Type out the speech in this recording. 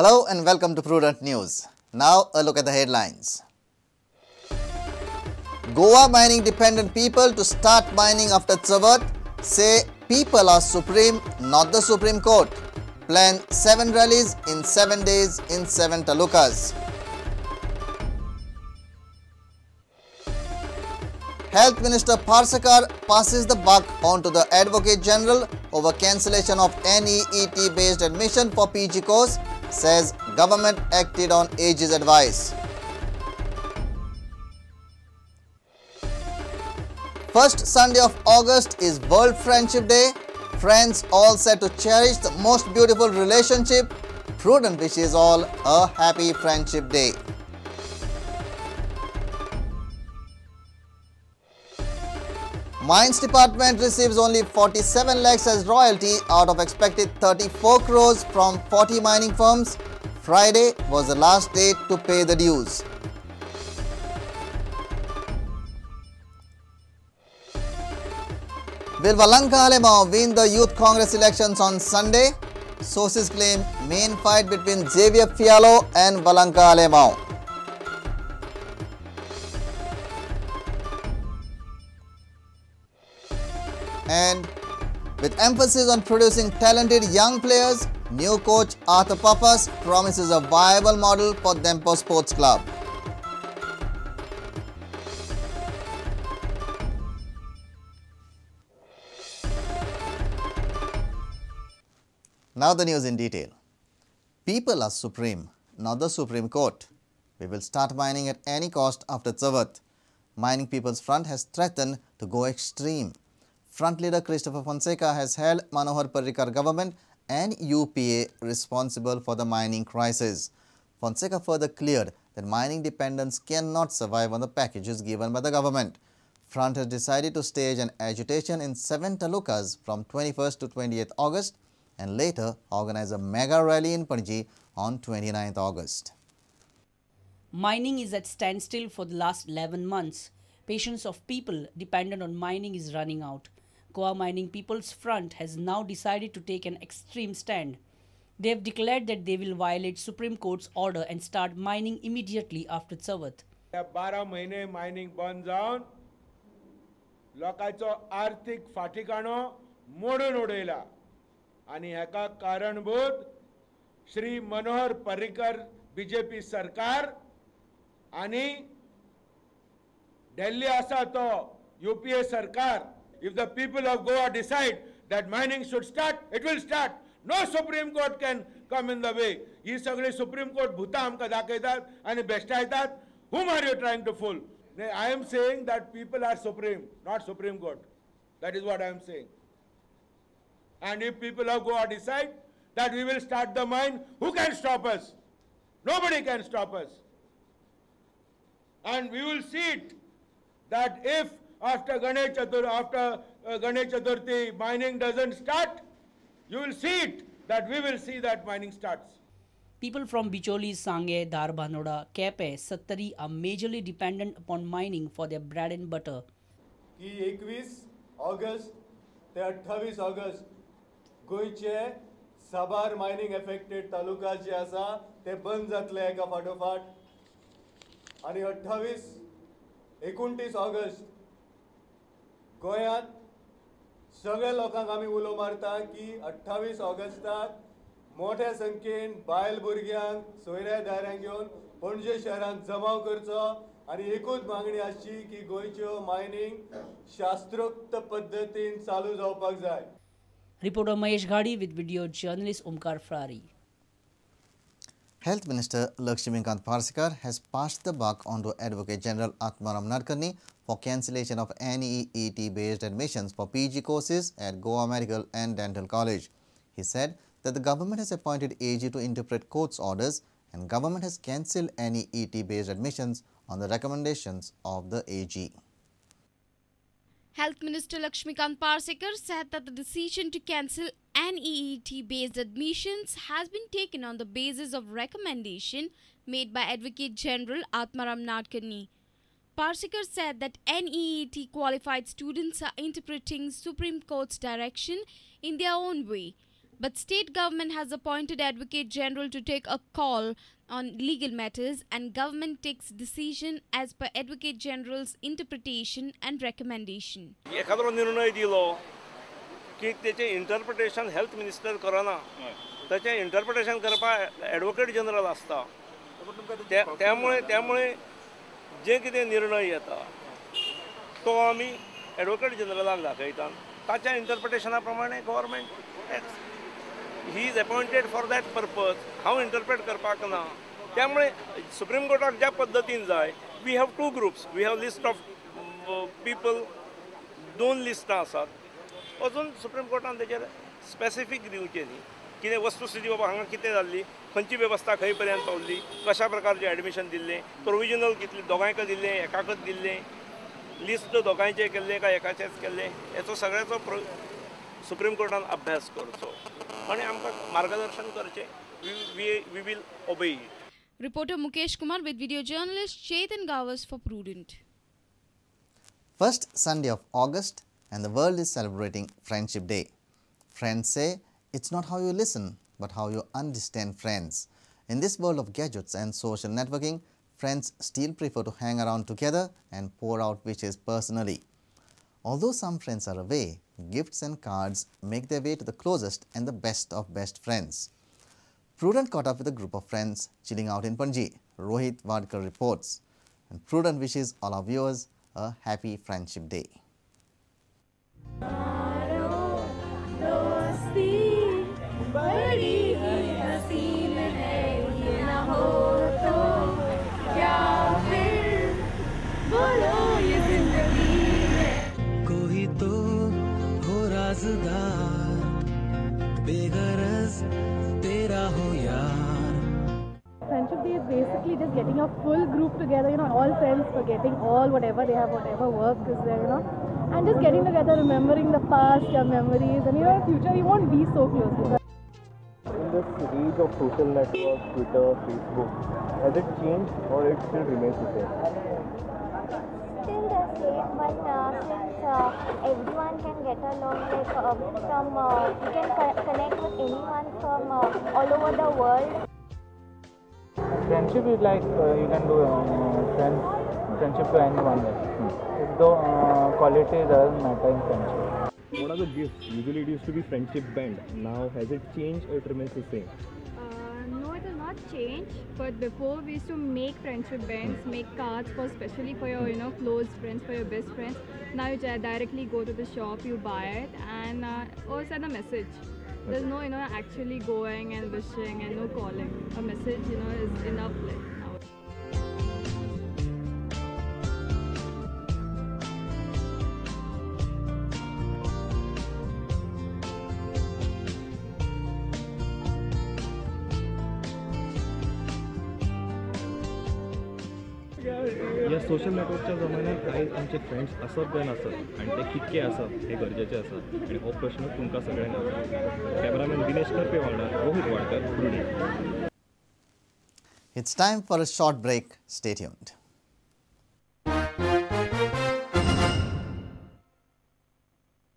Hello and welcome to Prudent News. Now a look at the headlines. Goa mining dependent people to start mining after Chavath say people are supreme, not the Supreme Court. Plan 7 rallies in 7 days in 7 talukas. Health Minister Parsakar passes the buck on to the Advocate General over cancellation of NEET based admission for PG course, says government acted on AG's advice. First Sunday of August is World Friendship Day. Friends all set to cherish the most beautiful relationship. Prudent wishes all a happy Friendship Day. Mines Department receives only 47 lakhs as royalty out of expected 34 crores from 40 mining firms. Friday was the last date to pay the dues. Will Valanka Alemao win the Youth Congress elections on Sunday? Sources claim main fight between Xavier Fialo and Valanka Alemao. And with emphasis on producing talented young players, new coach Arthur Papas promises a viable model for Dempo Sports Club. Now the news in detail. People are supreme, not the Supreme Court. We will start mining at any cost after Chavath. Mining People's Front has threatened to go extreme. Front leader Christopher Fonseca has held Manohar Parrikar government and UPA responsible for the mining crisis. Fonseca further cleared that mining dependents cannot survive on the packages given by the government. Front has decided to stage an agitation in 7 talukas from 21st to 28th August and later organize a mega rally in Panji on 29th August. Mining is at standstill for the last 11 months. Patience of people dependent on mining is running out. Goa Mining People's Front has now decided to take an extreme stand. They have declared that they will violate Supreme Court's order and start mining immediately after Chavath. 12 महिने mining बंद जावन लोकांचो आर्थिक फाटीकाणो मोडून उडयला आनी हेका कारणभूत Shri Manohar Parrikar BJP सरकार आनी दिल्ली आसा तो UPA सरकार. If the people of Goa decide that mining should start, it will start. No Supreme Court can come in the way. He सगळे Supreme Court भूता आमकां दाखयतात आनी बेश्टायतात. Whom are you trying to fool? I am saying that people are supreme, not Supreme Court. That is what I am saying. And if people of Goa decide that we will start the mine, who can stop us? Nobody can stop us. And we will see it that if after Ganesh Chaturthi mining doesn't start, you will see it that we will see that mining starts. People from Bicholi, Sange, Dharbhanoda, Kepe, Sattari are majorly dependent upon mining for their bread and butter. की 21 August ते 28 August गोयचे साबार mining affected taluka जे आसा ते बंद जातले एका फाटोफाट आनी 29 ऑगस्ट गोंयांत सगळ्या लोकांक आमी उलो मारता की 28 ऑगस्टाक मोठ्या संख्येन बायल भुरग्यांक सोयऱ्यादारांक घेवन पणजे शहरांत जमाव करचो आनी एकूच मागणी आसची की गोंयच्यो मायनिंग शास्त्रोक्त पद्दतीन चालू जावपाक जाय. Reporter Mahesh Ghadi with video journalist Omkar Frari. Health Minister Lakshmikant Parsakar has passed the buck on to Advocate General Atmaram Nadkarni for cancellation of NEET-based admissions for PG courses at Goa Medical and Dental College. He said that the government has appointed AG to interpret court's orders and government has cancelled NEET-based admissions on the recommendations of the AG. Health Minister Lakshmikant Parsakar said that the decision to cancel NEET-based admissions has been taken on the basis of recommendation made by Advocate General Atmaram Nadkarni. Parsakar said that NEET qualified students are interpreting Supreme Court's direction in their own way. But state government has appointed Advocate General to take a call on legal matters, and government takes decision as per Advocate General's interpretation and recommendation. एखादो निर्णय दिलो की त्याचे interpretation health minister करना, त्याचे interpretation करपाक advocate general आसता. त्यामुळे जे कितें निर्णय येता तो आमी एडवोकेट जनरलाक दाखयता. ताच्या इंटरप्रिटेशना प्रमाणे गव्हर्मेंट ही is appointed for that purpose. हांव इंटरप्रेट करपाक ना. त्यामुळे सुप्रीम कोर्टाक ज्या पद्दतीन जाय, we have 2 groups. We have list of people, 2 लिस्टां आसात. अजून सुप्रीम कोर्टान तेचेर स्पेसिफीक दिवचें न्ही. कितें वस्तुस्थिती बाबा हांगा कितें जाल्ली, खंयची वेवस्था खंय पर्यंत पावल्ली, कशा प्रकारचें एडमिशन दिल्लें, प्रोविजनल कितलें दोगांयक दिल्लें, एकाकच दिल्लें, लिस्ट दोगांयचें केल्लें काय एकाचेंच केल्लें, हेचो सगळ्याचो सुप्रीम कोर्टान अभ्यास करचो आनी आमकां मार्गदर्शन करचें. We will obey it. Reporter Mukesh Kumar with video journalist Chetan Gavas for Prudent. First Sunday of August and the world is celebrating Friendship Day. Friends say it's not how you listen, but how you understand friends. In this world of gadgets and social networking, friends still prefer to hang around together and pour out wishes personally. Although some friends are away, gifts and cards make their way to the closest and the best of best friends. Prudent caught up with a group of friends chilling out in Panji. Rohit Wadkar reports. And Prudent wishes all our viewers a happy Friendship Day. Friendship Day is basically just getting a full group together, all friends forgetting all whatever they have, whatever work is there, and just getting together, remembering the past, your memories, and in the future you won't be so close. In this age of social networks, Twitter, Facebook, has it changed or it still remains the same? Still the same, but since everyone can get along, you can connect with anyone from all over the world. Friendship is like you can do friendship to anyone. Though quality doesn't matter in friendship. What are the gifts? Usually it used to be friendship band. Now has it changed or it remains the same? No, it has not changed, but before we used to make friendship bands, make cards especially for your close friends, for your best friends. Now you directly go to the shop, you buy it, and or send a message. There's no actually going and wishing and no calling. A message is enough now. या social नेटवर्कच्या जमान्यात काही आमचे friends असत काय नसत आणि ते कितके असत हे गरजेचे असत आणि हो प्रश्न तुमकां सगळ्यांक आसा. कॅमेरामॅन दिनेश करपे वांगडा Rohit Wadkar, prudent. It's time for a short break. Stay tuned.